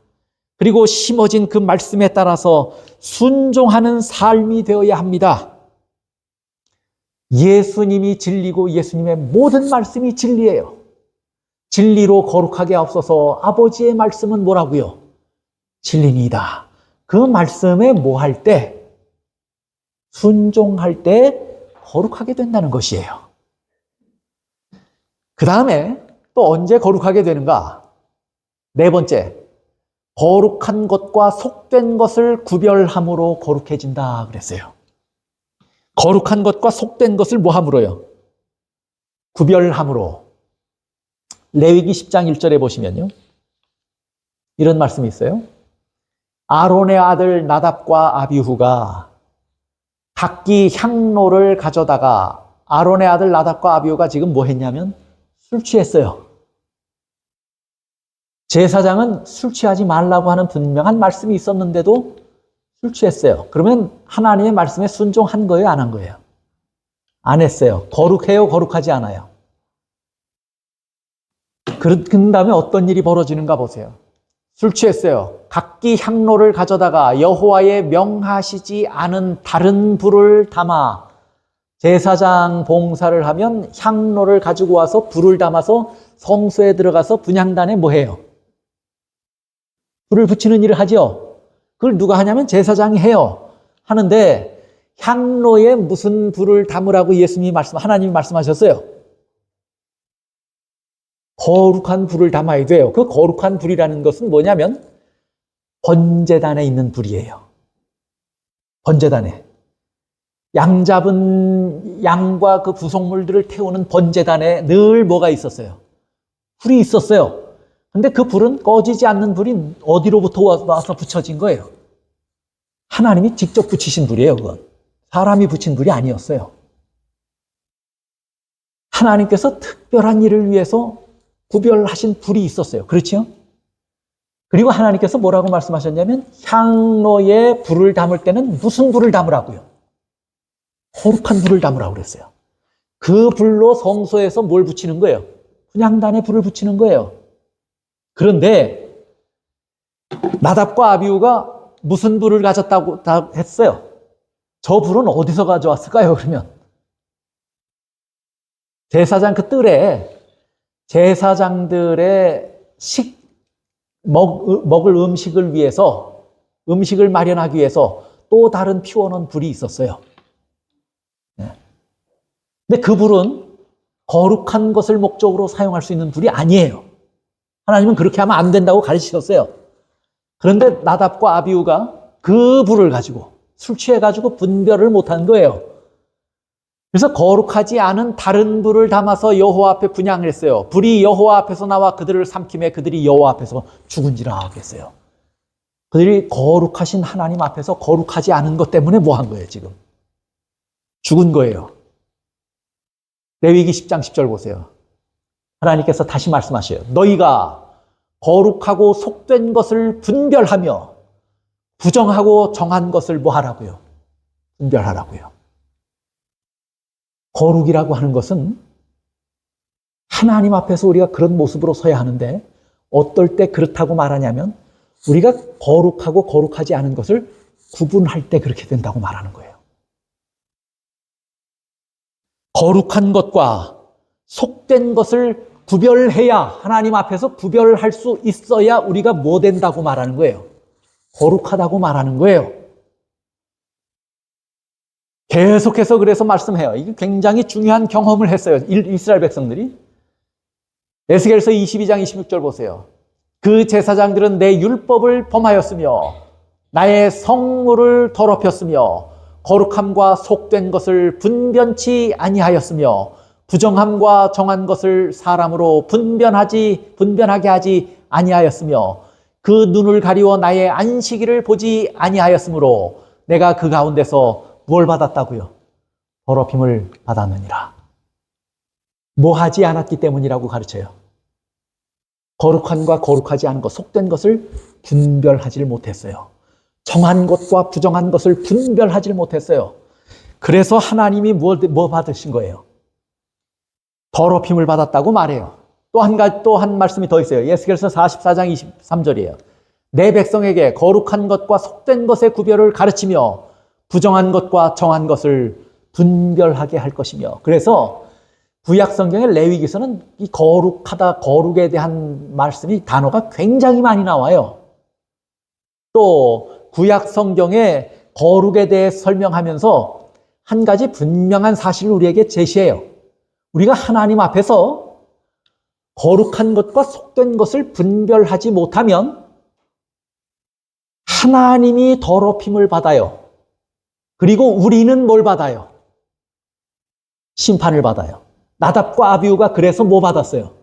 그리고 심어진 그 말씀에 따라서 순종하는 삶이 되어야 합니다. 예수님이 진리고 예수님의 모든 말씀이 진리예요. 진리로 거룩하게 하옵소서. 아버지의 말씀은 뭐라고요? 진리니이다. 그 말씀에 뭐 할 때? 순종할 때 거룩하게 된다는 것이에요. 그 다음에 또 언제 거룩하게 되는가? 네 번째, 거룩한 것과 속된 것을 구별함으로 거룩해진다 그랬어요. 거룩한 것과 속된 것을 뭐 함으로요? 구별함으로. 레위기 10장 1절에 보시면요. 이런 말씀이 있어요. 아론의 아들 나답과 아비후가 각기 향로를 가져다가 아론의 아들 나답과 아비후가 지금 뭐 했냐면 술 취했어요. 제사장은 술 취하지 말라고 하는 분명한 말씀이 있었는데도 술 취했어요. 그러면 하나님의 말씀에 순종한 거예요? 안 한 거예요? 안 했어요. 거룩해요? 거룩하지 않아요? 그런 다음에 어떤 일이 벌어지는가 보세요. 술 취했어요. 각기 향로를 가져다가 여호와의 명하시지 않은 다른 불을 담아 제사장 봉사를 하면 향로를 가지고 와서 불을 담아서 성소에 들어가서 분향단에 뭐 해요? 불을 붙이는 일을 하죠. 그걸 누가 하냐면 제사장이 해요. 하는데 향로에 무슨 불을 담으라고 하나님이 말씀하셨어요? 거룩한 불을 담아야 돼요. 그 거룩한 불이라는 것은 뭐냐면 번제단에 있는 불이에요. 번제단에. 양 잡은 양과 그 부속물들을 태우는 번제단에 늘 뭐가 있었어요? 불이 있었어요. 근데 그 불은 꺼지지 않는 불이 어디로부터 와서 붙여진 거예요? 하나님이 직접 붙이신 불이에요, 그건. 사람이 붙인 불이 아니었어요. 하나님께서 특별한 일을 위해서 구별하신 불이 있었어요. 그렇죠? 그리고 하나님께서 뭐라고 말씀하셨냐면 향로에 불을 담을 때는 무슨 불을 담으라고요? 거룩한 불을 담으라고 그랬어요. 그 불로 성소에서 뭘 붙이는 거예요? 분향단에 불을 붙이는 거예요. 그런데 나답과 아비후가 무슨 불을 가졌다고 했어요? 저 불은 어디서 가져왔을까요? 그러면 제사장 그 뜰에 제사장들의 먹을 음식을 위해서, 음식을 마련하기 위해서 또 다른 피워놓은 불이 있었어요. 근데 그 불은 거룩한 것을 목적으로 사용할 수 있는 불이 아니에요. 하나님은 그렇게 하면 안 된다고 가르치셨어요. 그런데 나답과 아비후가 그 불을 가지고 술 취해가지고 분별을 못한 거예요. 그래서 거룩하지 않은 다른 불을 담아서 여호와 앞에 분향을 했어요. 불이 여호와 앞에서 나와 그들을 삼킴에 그들이 여호와 앞에서 죽은지라 했어요. 그들이 거룩하신 하나님 앞에서 거룩하지 않은 것 때문에 뭐 한 거예요, 지금? 죽은 거예요. 레위기 10장 10절 보세요. 하나님께서 다시 말씀하셔요. 너희가 거룩하고 속된 것을 분별하며 부정하고 정한 것을 뭐 하라고요? 분별하라고요. 거룩이라고 하는 것은 하나님 앞에서 우리가 그런 모습으로 서야 하는데 어떨 때 그렇다고 말하냐면 우리가 거룩하고 거룩하지 않은 것을 구분할 때 그렇게 된다고 말하는 거예요. 거룩한 것과 속된 것을 구별해야 하나님 앞에서 구별할 수 있어야 우리가 뭐 된다고 말하는 거예요? 거룩하다고 말하는 거예요. 계속해서 그래서 말씀해요. 이게 굉장히 중요한 경험을 했어요. 이스라엘 백성들이. 에스겔서 22장 26절 보세요. 그 제사장들은 내 율법을 범하였으며 나의 성물을 더럽혔으며 거룩함과 속된 것을 분변치 아니하였으며 부정함과 정한 것을 사람으로 분변하게 하지 아니하였으며 그 눈을 가리워 나의 안식일을 보지 아니하였으므로 내가 그 가운데서 뭘 받았다고요? 더럽힘을 받았느니라. 뭐 하지 않았기 때문이라고 가르쳐요. 거룩함과 거룩하지 않은 것, 속된 것을 분별하지 못했어요. 정한 것과 부정한 것을 분별하지 못했어요. 그래서 하나님이 뭐 받으신 거예요? 더럽힘을 받았다고 말해요. 또 한 말씀이 더 있어요. 에스겔서 44장 23절이에요. 내 백성에게 거룩한 것과 속된 것의 구별을 가르치며 부정한 것과 정한 것을 분별하게 할 것이며. 그래서 구약 성경의 레위기서는 이 거룩하다, 거룩에 대한 말씀이 단어가 굉장히 많이 나와요. 또 구약 성경의 거룩에 대해 설명하면서 한 가지 분명한 사실을 우리에게 제시해요. 우리가 하나님 앞에서 거룩한 것과 속된 것을 분별하지 못하면 하나님이 더럽힘을 받아요. 그리고 우리는 뭘 받아요? 심판을 받아요. 나답과 아비후가 그래서 뭐 받았어요?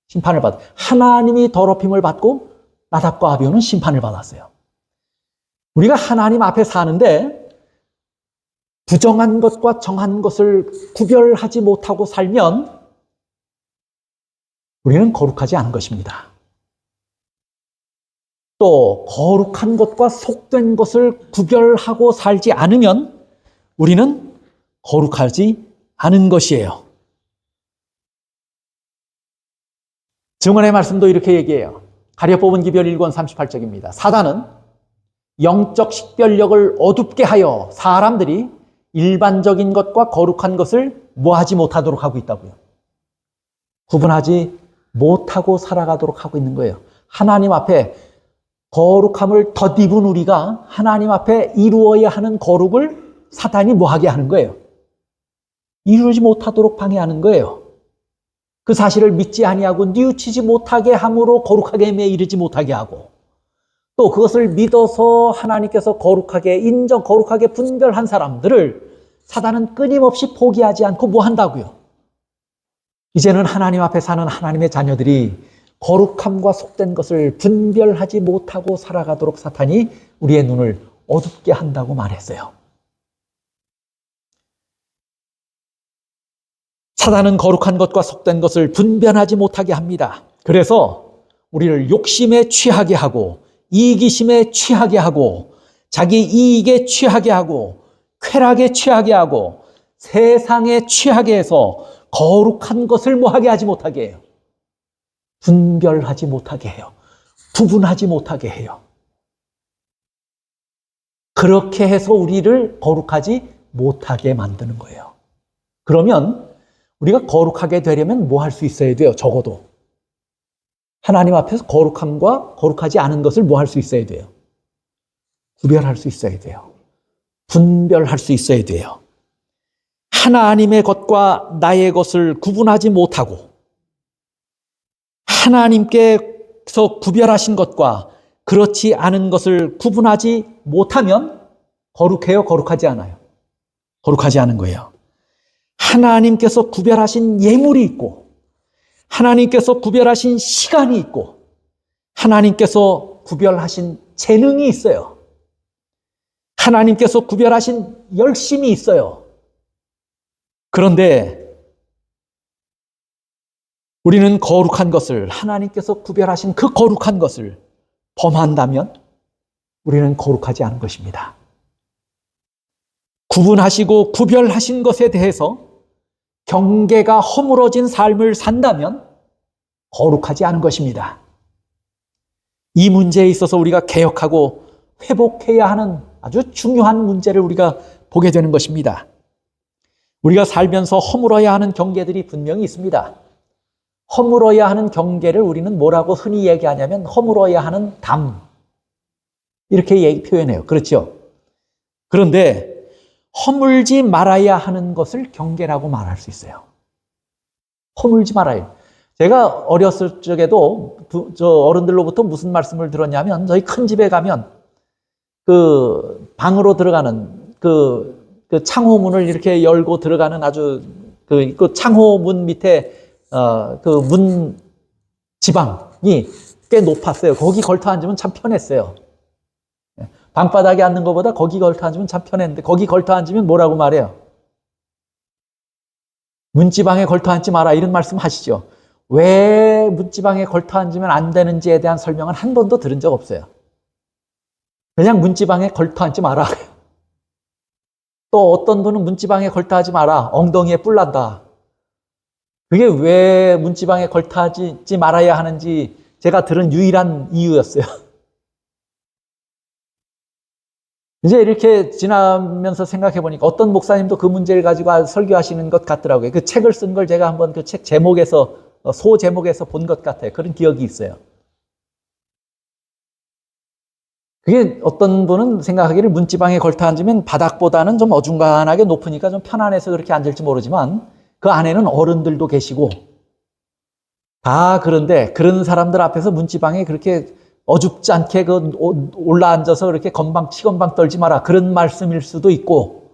심판을 받아요. 하나님이 더럽힘을 받고 나답과 아비후는 심판을 받았어요. 우리가 하나님 앞에 사는데 부정한 것과 정한 것을 구별하지 못하고 살면 우리는 거룩하지 않은 것입니다. 또 거룩한 것과 속된 것을 구별하고 살지 않으면 우리는 거룩하지 않은 것이에요. 증언의 말씀도 이렇게 얘기해요. 가려 뽑은 기별 1권 38쪽입니다. 사단은 영적 식별력을 어둡게 하여 사람들이 일반적인 것과 거룩한 것을 뭐하지 못하도록 하고 있다고요. 구분하지 못하고 살아가도록 하고 있는 거예요. 하나님 앞에 거룩함을 덧입은 우리가 하나님 앞에 이루어야 하는 거룩을 사단이 뭐하게 하는 거예요? 이루지 못하도록 방해하는 거예요. 그 사실을 믿지 아니하고 뉘우치지 못하게 함으로 거룩하게 이르지 못하게 하고, 또 그것을 믿어서 하나님께서 거룩하게 인정, 거룩하게 분별한 사람들을 사단은 끊임없이 포기하지 않고 뭐 한다고요? 이제는 하나님 앞에 사는 하나님의 자녀들이 거룩함과 속된 것을 분별하지 못하고 살아가도록 사탄이 우리의 눈을 어둡게 한다고 말했어요. 사단은 거룩한 것과 속된 것을 분별하지 못하게 합니다. 그래서 우리를 욕심에 취하게 하고, 이기심에 취하게 하고, 자기 이익에 취하게 하고, 쾌락에 취하게 하고, 세상에 취하게 해서 거룩한 것을 뭐하게 하지 못하게 해요. 분별하지 못하게 해요. 구분하지 못하게 해요. 그렇게 해서 우리를 거룩하지 못하게 만드는 거예요. 그러면 우리가 거룩하게 되려면 뭐 할 수 있어야 돼요? 적어도 하나님 앞에서 거룩함과 거룩하지 않은 것을 뭐 할 수 있어야 돼요? 구별할 수 있어야 돼요. 분별할 수 있어야 돼요. 하나님의 것과 나의 것을 구분하지 못하고, 하나님께서 구별하신 것과 그렇지 않은 것을 구분하지 못하면 거룩해요? 거룩하지 않아요? 거룩하지 않은 거예요. 하나님께서 구별하신 예물이 있고, 하나님께서 구별하신 시간이 있고, 하나님께서 구별하신 재능이 있어요. 하나님께서 구별하신 열심이 있어요. 그런데 우리는 거룩한 것을, 하나님께서 구별하신 그 거룩한 것을 범한다면 우리는 거룩하지 않은 것입니다. 구분하시고 구별하신 것에 대해서 경계가 허물어진 삶을 산다면 거룩하지 않은 것입니다. 이 문제에 있어서 우리가 개혁하고 회복해야 하는 아주 중요한 문제를 우리가 보게 되는 것입니다. 우리가 살면서 허물어야 하는 경계들이 분명히 있습니다. 허물어야 하는 경계를 우리는 뭐라고 흔히 얘기하냐면 허물어야 하는 담, 이렇게 표현해요. 그렇죠? 그런데 허물지 말아야 하는 것을 경계라고 말할 수 있어요. 허물지 말아요. 제가 어렸을 적에도 어른들로부터 무슨 말씀을 들었냐면, 저희 큰 집에 가면 그 방으로 들어가는 그 창호문을 이렇게 열고 들어가는 아주 그 창호문 밑에 그 문 지방이 꽤 높았어요. 거기 걸터 앉으면 참 편했어요. 방바닥에 앉는 것보다 거기 걸터 앉으면 참 편했는데, 거기 걸터 앉으면 뭐라고 말해요? 문지방에 걸터 앉지 마라, 이런 말씀 하시죠. 왜 문지방에 걸터 앉으면 안 되는지에 대한 설명은 한 번도 들은 적 없어요. 그냥 문지방에 걸터 앉지 마라. 또 어떤 분은 문지방에 걸터 하지 마라, 엉덩이에 뿔 난다. 그게 왜 문지방에 걸터 하지 말아야 하는지 제가 들은 유일한 이유였어요. 이제 이렇게 지나면서 생각해 보니까 어떤 목사님도 그 문제를 가지고 설교하시는 것 같더라고요. 그 책을 쓴 걸 제가 한번 그 책 제목에서, 소 제목에서 본 것 같아요. 그런 기억이 있어요. 그게 어떤 분은 생각하기를 문지방에 걸터 앉으면 바닥보다는 좀 어중간하게 높으니까 좀 편안해서 그렇게 앉을지 모르지만, 그 안에는 어른들도 계시고 다 그런데 그런 사람들 앞에서 문지방에 그렇게 어줍지 않게 올라 앉아서 그렇게 치건방 떨지 마라, 그런 말씀일 수도 있고,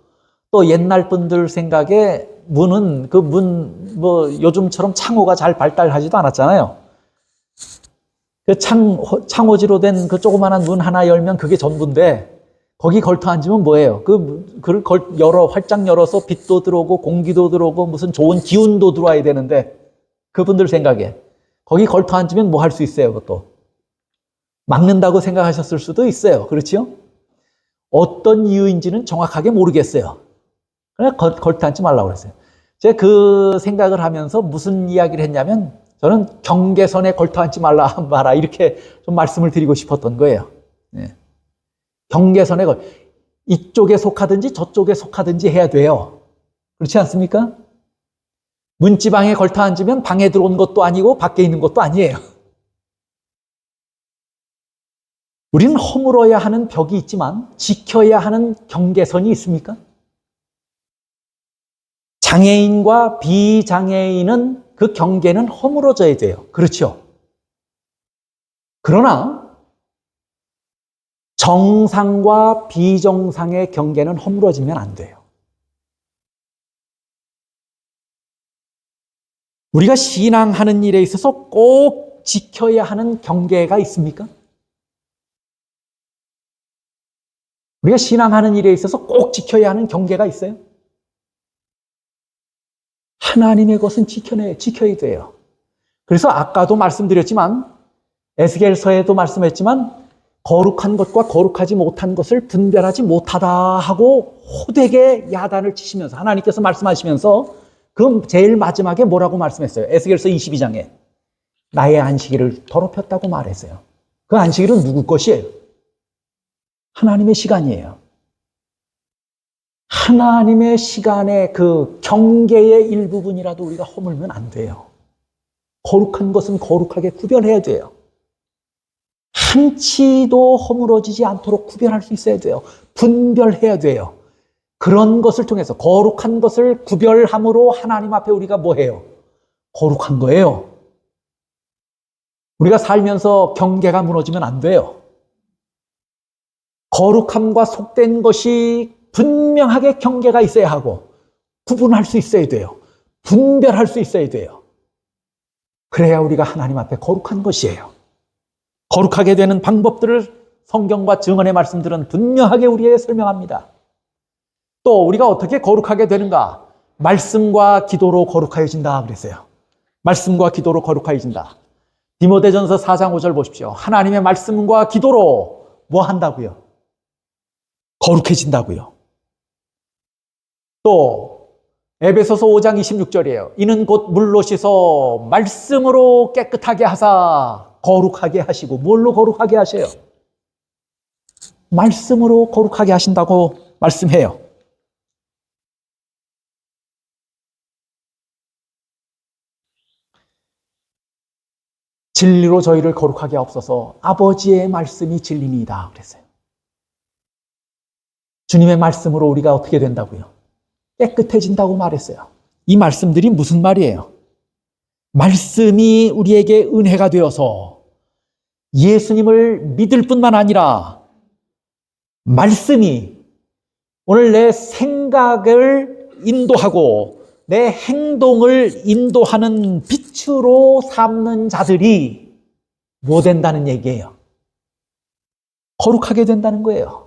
또 옛날 분들 생각에 문은 요즘처럼 창호가 잘 발달하지도 않았잖아요. 그 창호지로 된 그 조그마한 문 하나 열면 그게 전부인데, 거기 걸터 앉으면 뭐예요? 그걸 활짝 열어서 빛도 들어오고 공기도 들어오고 무슨 좋은 기운도 들어와야 되는데, 그분들 생각에 거기 걸터 앉으면 뭐 할 수 있어요? 그것도 막는다고 생각하셨을 수도 있어요. 그렇죠? 어떤 이유인지는 정확하게 모르겠어요. 그냥 걸터 앉지 말라고 그랬어요. 제가 그 생각을 하면서 무슨 이야기를 했냐면, 저는 경계선에 걸터 앉지 마라, 이렇게 좀 말씀을 드리고 싶었던 거예요. 네. 경계선에 이쪽에 속하든지 저쪽에 속하든지 해야 돼요. 그렇지 않습니까? 문지방에 걸터 앉으면 방에 들어온 것도 아니고 밖에 있는 것도 아니에요. 우리는 허물어야 하는 벽이 있지만 지켜야 하는 경계선이 있습니까? 장애인과 비장애인은 그 경계는 허물어져야 돼요. 그렇죠? 그러나 정상과 비정상의 경계는 허물어지면 안 돼요. 우리가 신앙하는 일에 있어서 꼭 지켜야 하는 경계가 있습니까? 우리가 신앙하는 일에 있어서 꼭 지켜야 하는 경계가 있어요? 하나님의 것은 지켜야 돼요. 그래서 아까도 말씀드렸지만, 에스겔서에도 말씀했지만, 거룩한 것과 거룩하지 못한 것을 분별하지 못하다 하고 호되게 야단을 치시면서, 하나님께서 말씀하시면서 그 제일 마지막에 뭐라고 말씀했어요? 에스겔서 22장에 나의 안식일을 더럽혔다고 말했어요. 그 안식일은 누구 것이에요? 하나님의 시간이에요. 하나님의 시간의 그 경계의 일부분이라도 우리가 허물면 안 돼요. 거룩한 것은 거룩하게 구별해야 돼요. 한치도 허물어지지 않도록 구별할 수 있어야 돼요. 분별해야 돼요. 그런 것을 통해서 거룩한 것을 구별함으로 하나님 앞에 우리가 뭐 해요? 거룩한 거예요. 우리가 살면서 경계가 무너지면 안 돼요. 거룩함과 속된 것이 분명하게 경계가 있어야 하고 구분할 수 있어야 돼요. 분별할 수 있어야 돼요. 그래야 우리가 하나님 앞에 거룩한 것이에요. 거룩하게 되는 방법들을 성경과 증언의 말씀들은 분명하게 우리에게 설명합니다. 또 우리가 어떻게 거룩하게 되는가? 말씀과 기도로 거룩하여진다 그랬어요. 말씀과 기도로 거룩하여진다. 디모데전서 4장 5절 보십시오. 하나님의 말씀과 기도로 뭐 한다고요? 거룩해진다고요. 또 에베소서 5장 26절이에요. 이는 곧 물로 씻어 말씀으로 깨끗하게 하사 거룩하게 하시고, 뭘로 거룩하게 하셔요? 말씀으로 거룩하게 하신다고 말씀해요. 진리로 저희를 거룩하게 하옵소서. 아버지의 말씀이 진리니이다 그랬어요. 주님의 말씀으로 우리가 어떻게 된다고요? 깨끗해진다고 말했어요. 이 말씀들이 무슨 말이에요? 말씀이 우리에게 은혜가 되어서 예수님을 믿을 뿐만 아니라 말씀이 오늘 내 생각을 인도하고 내 행동을 인도하는 빛으로 삼는 자들이 뭐 된다는 얘기예요? 거룩하게 된다는 거예요.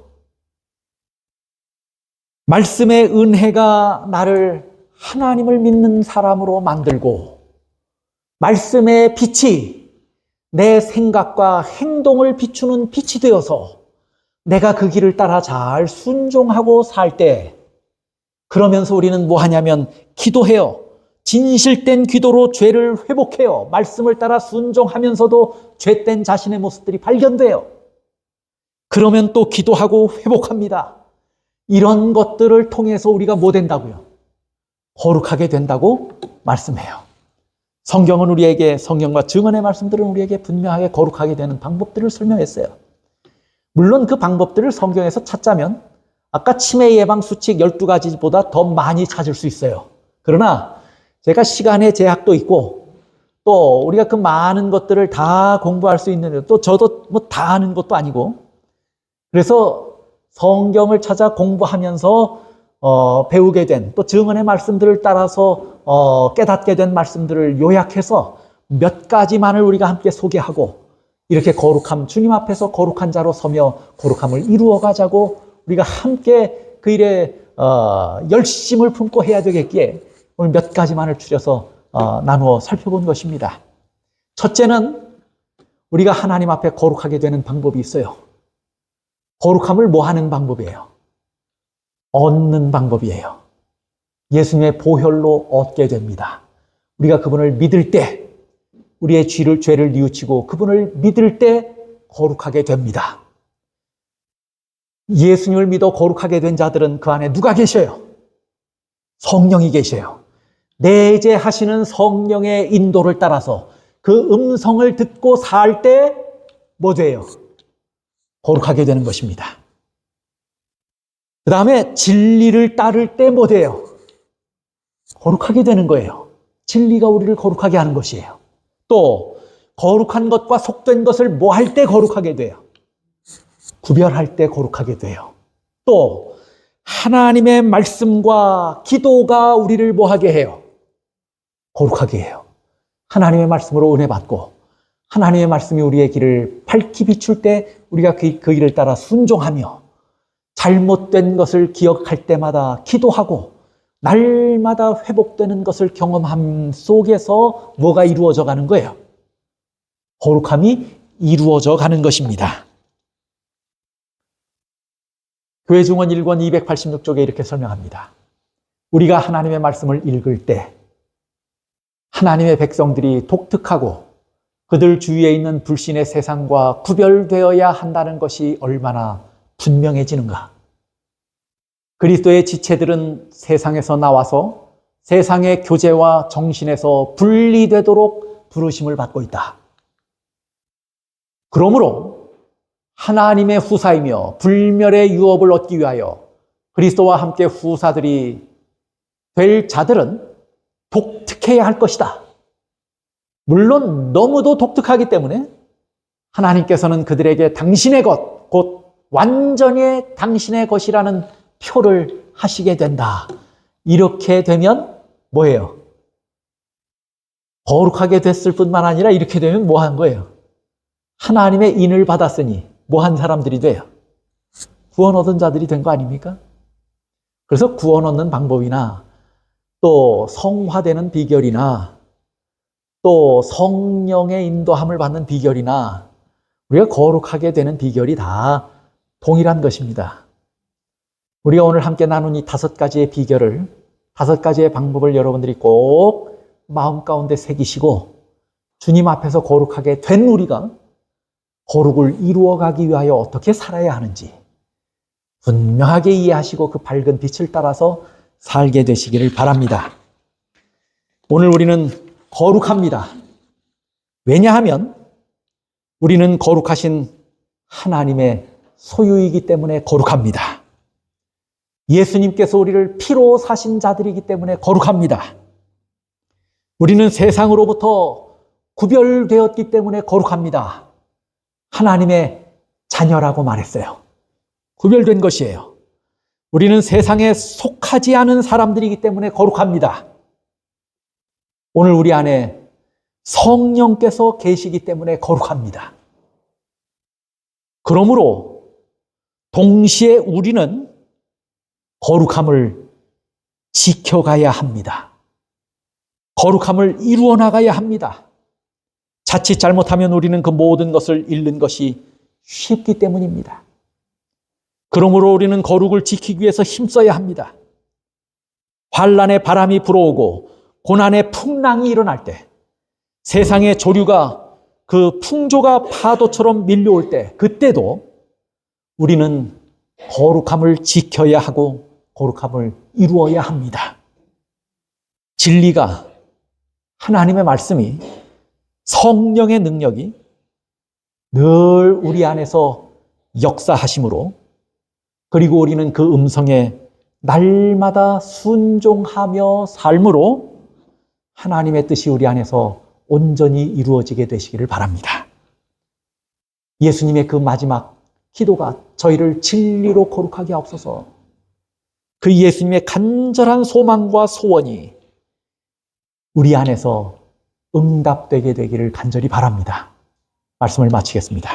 말씀의 은혜가 나를 하나님을 믿는 사람으로 만들고 말씀의 빛이 내 생각과 행동을 비추는 빛이 되어서 내가 그 길을 따라 잘 순종하고 살 때, 그러면서 우리는 뭐 하냐면 기도해요. 진실된 기도로 죄를 회복해요. 말씀을 따라 순종하면서도 죄된 자신의 모습들이 발견돼요. 그러면 또 기도하고 회복합니다. 이런 것들을 통해서 우리가 뭐 된다고요? 거룩하게 된다고 말씀해요. 성경은 우리에게, 성경과 증언의 말씀들은 우리에게 분명하게 거룩하게 되는 방법들을 설명했어요. 물론 그 방법들을 성경에서 찾자면 아까 치매 예방 수칙 12가지보다 더 많이 찾을 수 있어요. 그러나 제가 시간의 제약도 있고 또 우리가 그 많은 것들을 다 공부할 수 있는, 또 저도 뭐 다 아는 것도 아니고, 그래서 성경을 찾아 공부하면서 배우게 된, 또 증언의 말씀들을 따라서 깨닫게 된 말씀들을 요약해서 몇 가지만을 우리가 함께 소개하고, 이렇게 거룩함, 주님 앞에서 거룩한 자로 서며 거룩함을 이루어 가자고 우리가 함께 그 일에 열심을 품고 해야 되겠기에 오늘 몇 가지만을 추려서 나누어 살펴본 것입니다. 첫째는 우리가 하나님 앞에 거룩하게 되는 방법이 있어요. 거룩함을 뭐 하는 방법이에요? 얻는 방법이에요. 예수님의 보혈로 얻게 됩니다. 우리가 그분을 믿을 때, 우리의 죄를 뉘우치고 그분을 믿을 때 거룩하게 됩니다. 예수님을 믿어 거룩하게 된 자들은 그 안에 누가 계셔요? 성령이 계셔요. 내재하시는 성령의 인도를 따라서 그 음성을 듣고 살 때 뭐 돼요? 거룩하게 되는 것입니다. 그 다음에 진리를 따를 때 뭐 돼요? 거룩하게 되는 거예요. 진리가 우리를 거룩하게 하는 것이에요. 또 거룩한 것과 속된 것을 뭐 할 때 거룩하게 돼요? 구별할 때 거룩하게 돼요. 또 하나님의 말씀과 기도가 우리를 뭐하게 해요? 거룩하게 해요. 하나님의 말씀으로 은혜 받고 하나님의 말씀이 우리의 길을 밝히 비출 때 우리가 그 길을 따라 순종하며 잘못된 것을 기억할 때마다 기도하고 날마다 회복되는 것을 경험함 속에서 뭐가 이루어져 가는 거예요? 거룩함이 이루어져 가는 것입니다. 교회 증언 1권 286쪽에 이렇게 설명합니다. 우리가 하나님의 말씀을 읽을 때 하나님의 백성들이 독특하고 그들 주위에 있는 불신의 세상과 구별되어야 한다는 것이 얼마나 분명해지는가. 그리스도의 지체들은 세상에서 나와서 세상의 교제와 정신에서 분리되도록 부르심을 받고 있다. 그러므로 하나님의 후사이며 불멸의 유업을 얻기 위하여 그리스도와 함께 후사들이 될 자들은 독특해야 할 것이다. 물론 너무도 독특하기 때문에 하나님께서는 그들에게 당신의 것, 곧 완전히 당신의 것이라는 표를 하시게 된다. 이렇게 되면 뭐예요? 거룩하게 됐을 뿐만 아니라 이렇게 되면 뭐 한 거예요? 하나님의 인을 받았으니 뭐 한 사람들이 돼요? 구원 얻은 자들이 된 거 아닙니까? 그래서 구원 얻는 방법이나 또 성화되는 비결이나 또 성령의 인도함을 받는 비결이나 우리가 거룩하게 되는 비결이 다 동일한 것입니다. 우리가 오늘 함께 나눈 이 5가지의 비결을, 5가지의 방법을 여러분들이 꼭 마음 가운데 새기시고 주님 앞에서 거룩하게 된 우리가 거룩을 이루어가기 위하여 어떻게 살아야 하는지 분명하게 이해하시고 그 밝은 빛을 따라서 살게 되시기를 바랍니다. 오늘 우리는 거룩합니다. 왜냐하면 우리는 거룩하신 하나님의 소유이기 때문에 거룩합니다. 예수님께서 우리를 피로 사신 자들이기 때문에 거룩합니다. 우리는 세상으로부터 구별되었기 때문에 거룩합니다. 하나님의 자녀라고 말했어요. 구별된 것이에요. 우리는 세상에 속하지 않은 사람들이기 때문에 거룩합니다. 오늘 우리 안에 성령께서 계시기 때문에 거룩합니다. 그러므로 동시에 우리는 거룩함을 지켜가야 합니다. 거룩함을 이루어 나가야 합니다. 자칫 잘못하면 우리는 그 모든 것을 잃는 것이 쉽기 때문입니다. 그러므로 우리는 거룩을 지키기 위해서 힘써야 합니다. 환난의 바람이 불어오고 고난의 풍랑이 일어날 때, 세상의 조류가 그 풍조가 파도처럼 밀려올 때, 그때도 우리는 거룩함을 지켜야 하고 거룩함을 이루어야 합니다. 진리가, 하나님의 말씀이, 성령의 능력이 늘 우리 안에서 역사하심으로, 그리고 우리는 그 음성에 날마다 순종하며 삶으로 하나님의 뜻이 우리 안에서 온전히 이루어지게 되시기를 바랍니다. 예수님의 그 마지막 기도가 저희를 진리로 거룩하게 하옵소서. 그 예수님의 간절한 소망과 소원이 우리 안에서 응답되게 되기를 간절히 바랍니다. 말씀을 마치겠습니다.